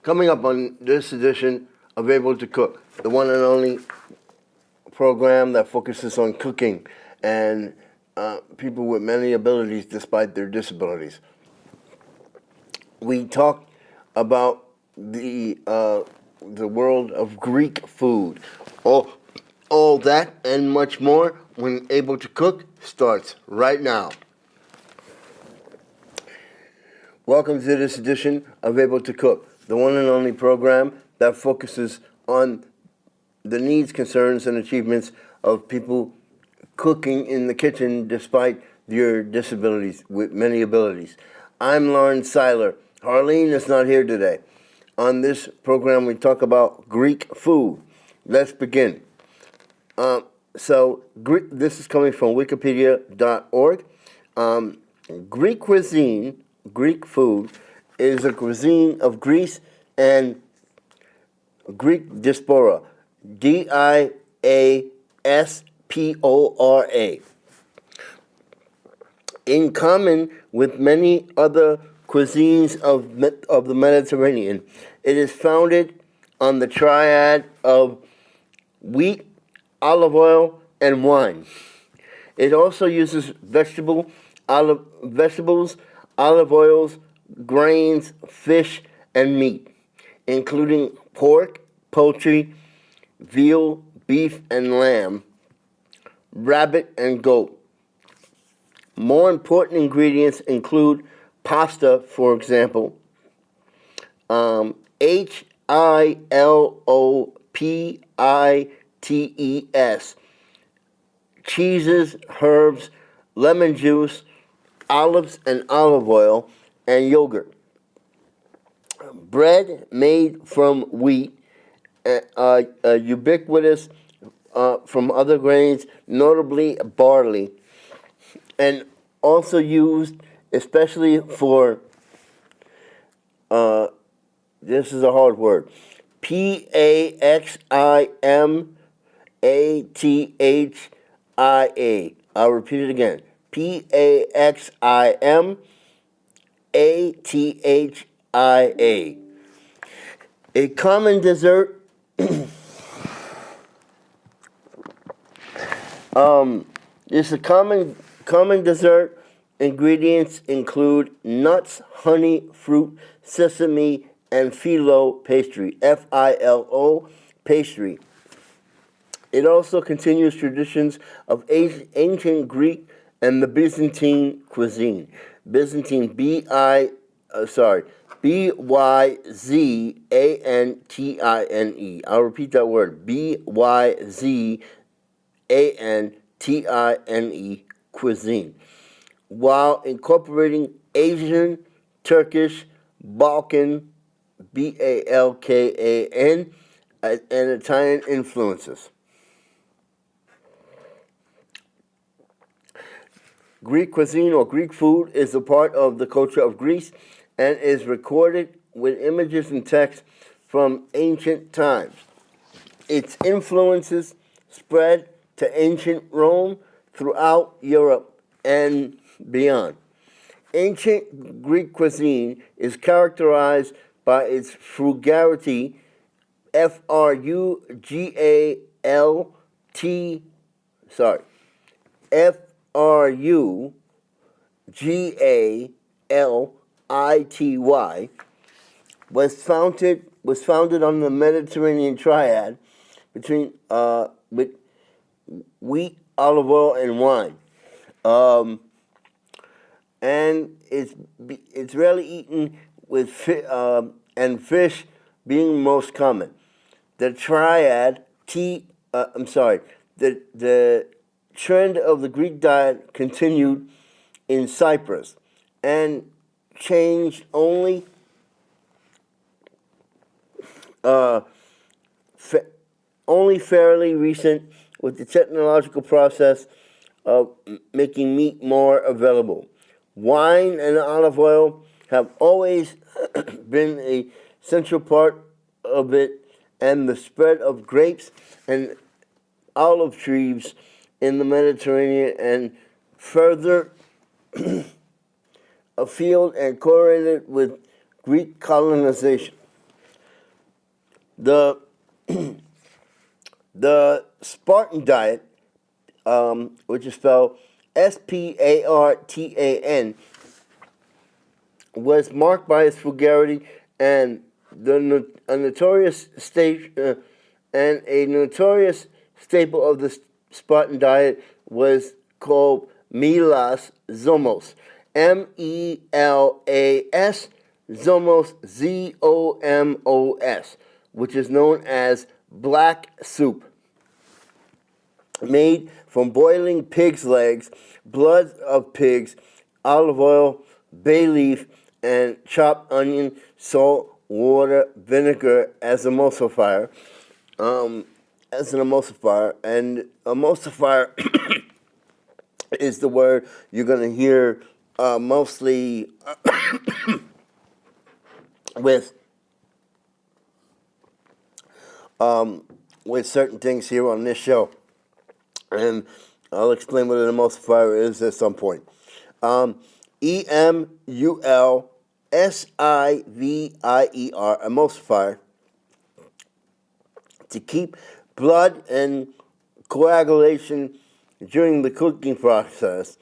Coming up on this edition of Able to Cook, the one and only program that focuses on cooking and people with many abilities despite their disabilities. We talk about the world of Greek food. All that and much more when Able to Cook starts right now. Welcome to this edition of Able to Cook, the one and only program that focuses on the needs, concerns, and achievements of people cooking in the kitchen despite their disabilities, with many abilities. I'm Lawrence Seiler. Harleen is not here today. On this program, we talk about Greek food. Let's begin. This is coming from wikipedia.org. Greek cuisine, Greek food, is a cuisine of Greece and Greek diaspora, diaspora. In common with many other cuisines of the Mediterranean, it is founded on the triad of wheat, olive oil, and wine. It also uses vegetables, olive oils, grains, fish, and meat, including pork, poultry, veal, beef, and lamb, rabbit, and goat. More important ingredients include pasta, for example, Hiloppites, cheeses, herbs, lemon juice, olives and olive oil, and yogurt. Bread made from wheat, ubiquitous from other grains, notably barley, and also used especially for, this is a hard word, Paximatia. I'll repeat it again. Paximatia. A common dessert. It's a common dessert. Ingredients include nuts, honey, fruit, sesame, and phyllo pastry. Philo pastry. It also continues traditions of ancient Greek and the Byzantine cuisine. Byzantine, Byzantine. I'll repeat that word, Byzantine cuisine, while incorporating Asian, Turkish, Balkan, Balkan, and Italian influences. Greek cuisine or Greek food is a part of the culture of Greece and is recorded with images and text from ancient times. Its influences spread to ancient Rome throughout Europe and beyond. Ancient Greek cuisine is characterized by its frugality, frugality, was founded on the Mediterranean triad between with wheat, olive oil, and wine, and it's rarely eaten with and fish being most common. The triad the trend of the Greek diet continued in Cyprus and changed only fairly recent with the technological process of making meat more available. Wine and olive oil have always been a central part of it, and the spread of grapes and olive trees in the Mediterranean and further afield and correlated with Greek colonization. The the Spartan diet, which is spelled Spartan, was marked by its frugality and a notorious staple of the Spartan diet was called Melas Zomos, Melas Zomos, Zomos, which is known as black soup, made from boiling pig's legs, blood of pigs, olive oil, bay leaf, and chopped onion, salt, water, vinegar as emulsifier. And emulsifier is the word you're going to hear mostly with certain things here on this show. And I'll explain what an emulsifier is at some point. Emulsifier, emulsifier, to keep blood and coagulation during the cooking process.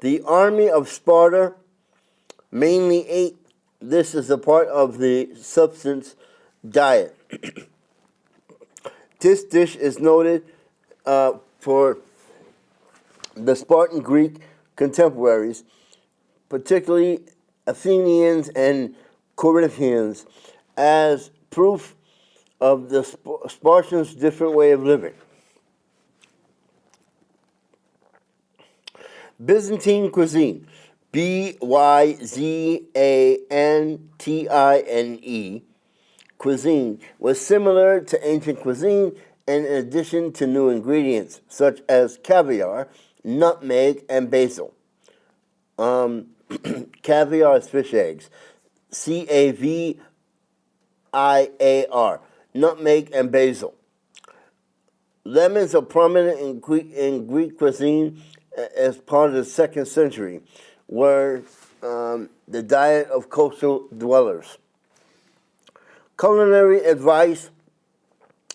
The army of Sparta mainly ate this as a part of the substance diet. This dish is noted for the Spartan Greek contemporaries, particularly Athenians and Corinthians, as proof of the Spartans' different way of living. Byzantine cuisine, Byzantine cuisine, was similar to ancient cuisine, and in addition to new ingredients such as caviar, nutmeg, and basil. Caviar is fish eggs. Caviar, nutmeg, and basil. Lemons are prominent in Greek cuisine as part of the 2nd century, were the diet of coastal dwellers. Culinary advice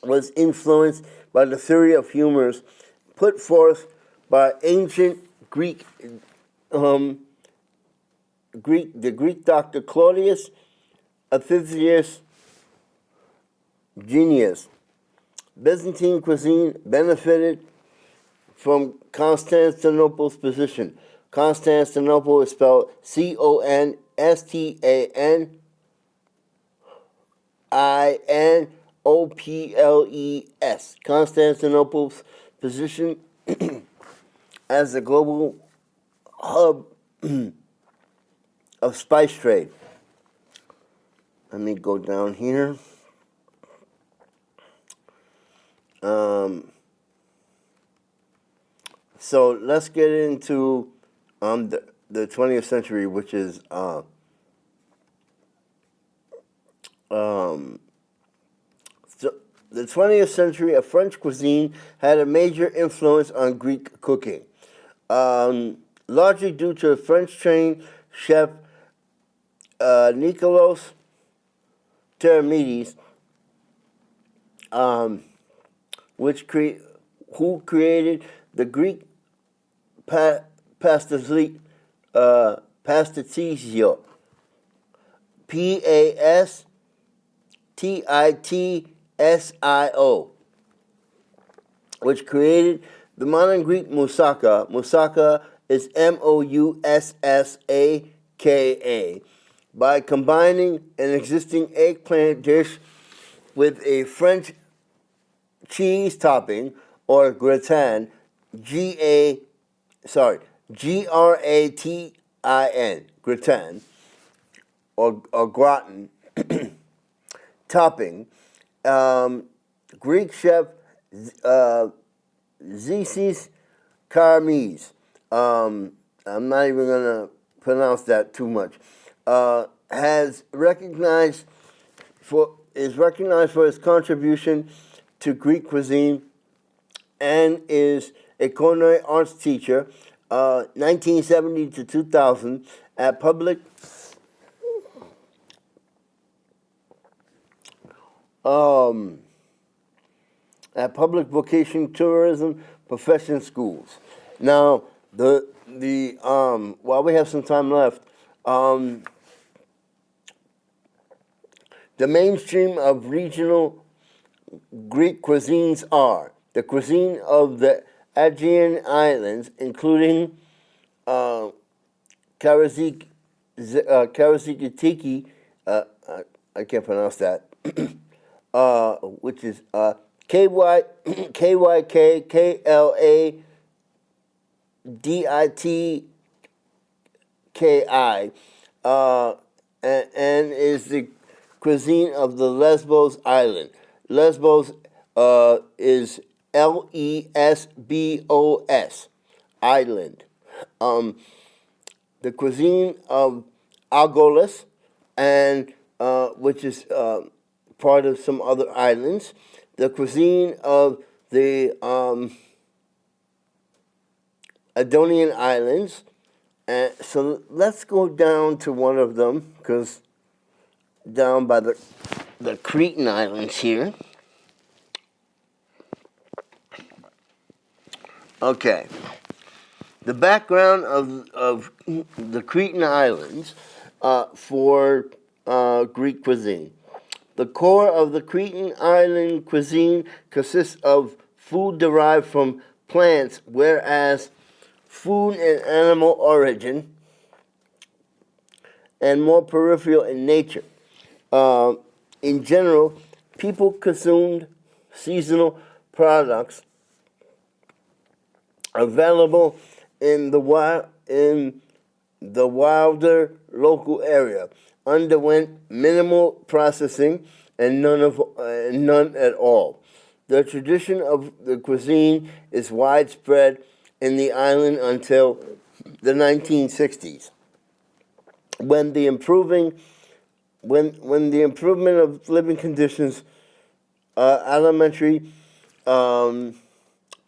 was influenced by the theory of humors put forth by ancient Greek, the Greek doctor Claudius Apicius Genius. Byzantine cuisine benefited from Constantinople's position. Constantinople is spelled Constantinoples. Constantinople's position as a global hub of spice trade. Let me go down here. So let's get into the 20th century, which is the 20th century of French cuisine had a major influence on Greek cooking, largely due to French-trained chef Nicolas Termides, who created the Greek pasticcio, Pastitsio, which created the modern Greek moussaka. Moussaka is Moussaka, by combining an existing eggplant dish with a French cheese topping, or gratin, Gratin, gratin, or gratin, topping. Greek chef Zisis Karmis, I'm not even going to pronounce that too much, is recognized for his contribution to Greek cuisine and is a culinary arts teacher, 1970 to 2000, at um, at public vocation tourism profession schools. Now, the while we have some time left, the mainstream of regional Greek cuisines are the cuisine of the Aegean Islands, including uh, Karasikitiki, I can't pronounce that, which is KYKLADITKI, and is the cuisine of the Lesbos Island. Lesbos is Lesbos Island. The cuisine of Argolis, and which is part of some other islands. The cuisine of the Adonian Islands. And so let's go down to one of them, because down by the Cretan Islands here. Okay. The background of the Cretan Islands for Greek cuisine. The core of the Cretan Island cuisine consists of food derived from plants, whereas food and animal origin and more peripheral in nature. In general, people consumed seasonal products available in the wilder local area, underwent minimal processing and none at all. The tradition of the cuisine is widespread in the island until the 1960s, when the improvement of living conditions, alimentary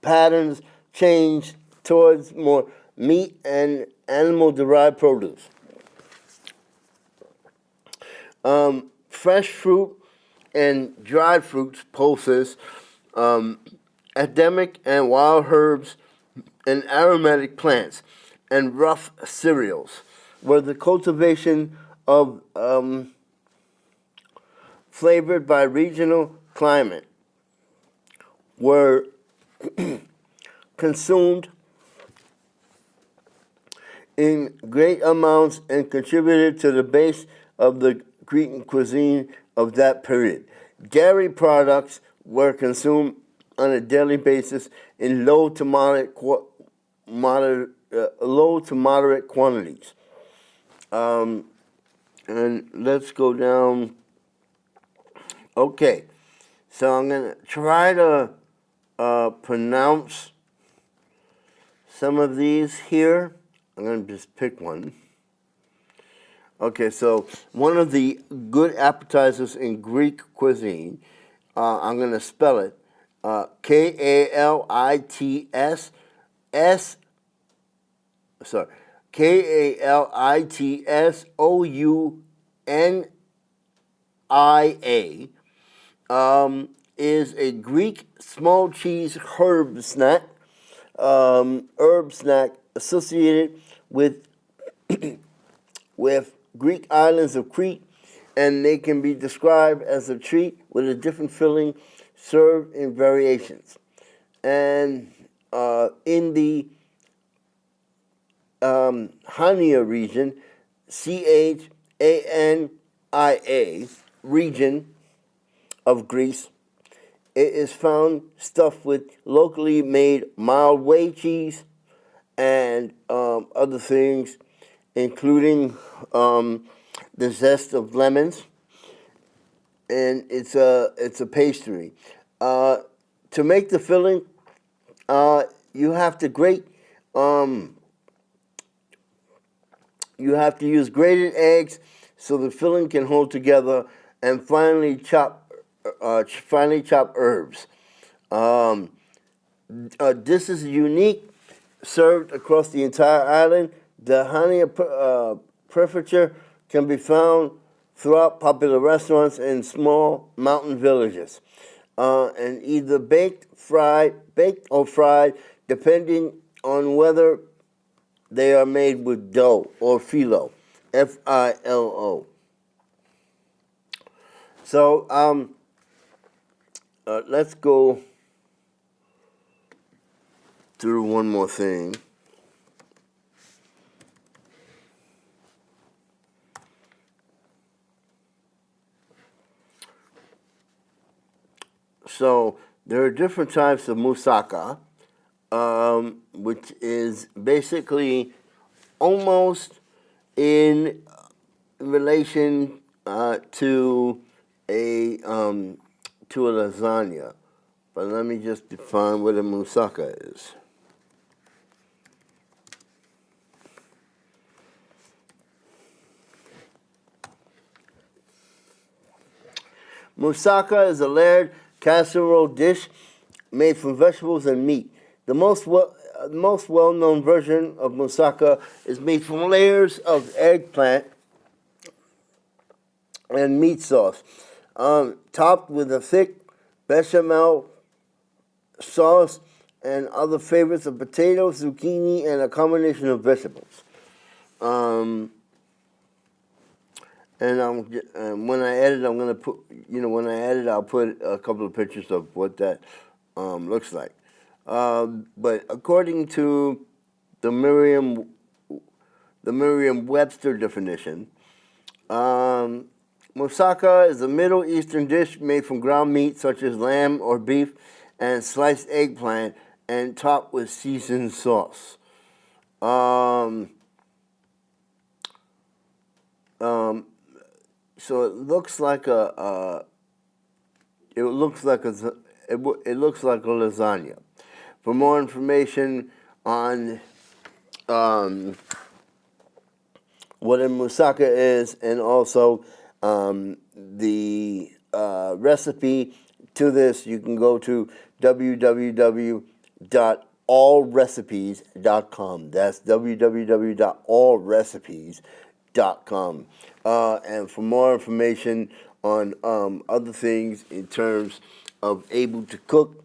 patterns changed towards more meat and animal-derived produce. Fresh fruit and dried fruits, pulses, endemic and wild herbs, and aromatic plants, and rough cereals were the cultivation of flavored by regional climate, were consumed in great amounts and contributed to the base of the Cretan cuisine of that period. Dairy products were consumed on a daily basis in low to moderate quantities. And let's go down. Okay, so I'm going to try to pronounce some of these here. I'm going to just pick one. Okay, so one of the good appetizers in Greek cuisine, I'm going to spell it, Kalitsounia, is a Greek small cheese herb snack associated with Greek islands of Crete, and they can be described as a treat with a different filling served in variations. And in the Chania region, Chania region of Greece, it is found stuffed with locally made mild whey cheese and other things, including the zest of lemons, and it's a pastry. To make the filling, you have to grate. You have to use grated eggs so the filling can hold together, and finely chop herbs. This is unique, served across the entire island. The Chania prefecture can be found throughout popular restaurants in small mountain villages, and either baked or fried, depending on whether they are made with dough or phyllo, Filo. So let's go through one more thing. So there are different types of moussaka, which is basically almost in relation to a lasagna. But let me just define what a moussaka is. Moussaka is a layered casserole dish made from vegetables and meat. The most well-known version of moussaka is made from layers of eggplant and meat sauce, topped with a thick bechamel sauce and other favorites of potatoes, zucchini, and a combination of vegetables. And when I edit, I'm gonna put, when I edit, I'll put a couple of pictures of what that looks like. But according to the Merriam-Webster definition, moussaka is a Middle Eastern dish made from ground meat such as lamb or beef and sliced eggplant and topped with seasoned sauce. So it looks like a lasagna. For more information on what a moussaka is and also the recipe to this, you can go to www.allrecipes.com. That's www.allrecipes.com. And for more information on other things in terms of able to cook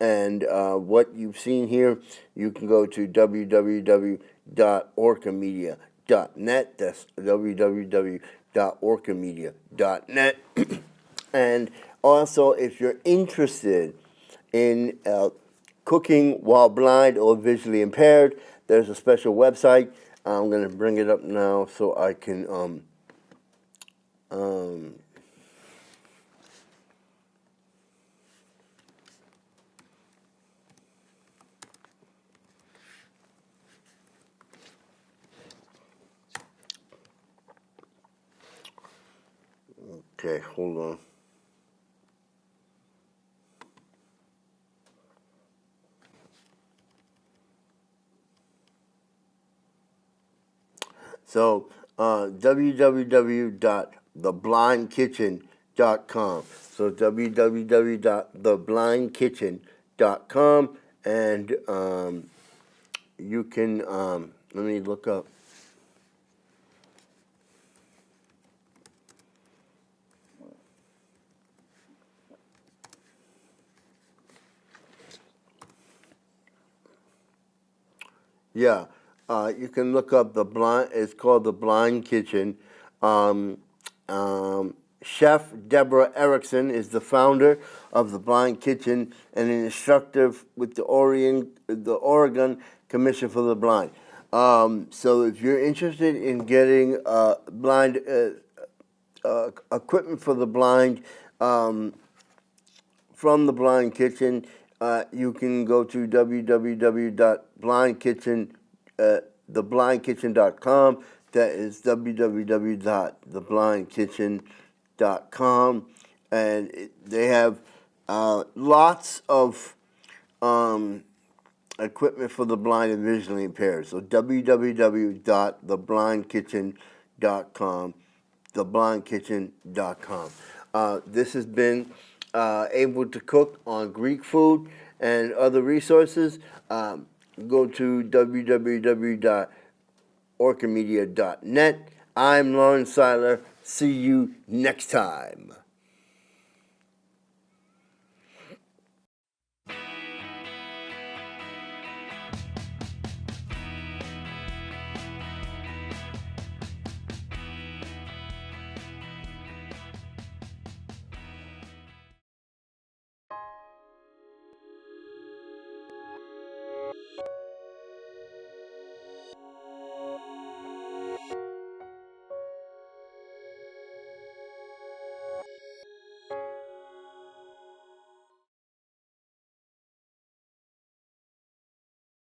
and what you've seen here, you can go to www.orcamedia.net. That's www.orcamedia.net. And also, if you're interested in cooking while blind or visually impaired, there's a special website. I'm going to bring it up now so I can okay, hold on. So, www.theblindkitchen.com. So, www.theblindkitchen.com, and you can, let me look up. Yeah, you can look up it's called The Blind Kitchen. Chef Deborah Erickson is the founder of The Blind Kitchen and an instructor with the Oregon Commission for the Blind. So if you're interested in getting blind equipment for the blind from The Blind Kitchen, you can go to www.theblindkitchen.com. That is www.theblindkitchen.com, and they have lots of equipment for the blind and visually impaired. So www.theblindkitchen.com, theblindkitchen.com. This has been Able to Cook on Greek food and other resources. Go to www.orcamedia.net I'm Lawrence Seiler. See you next time.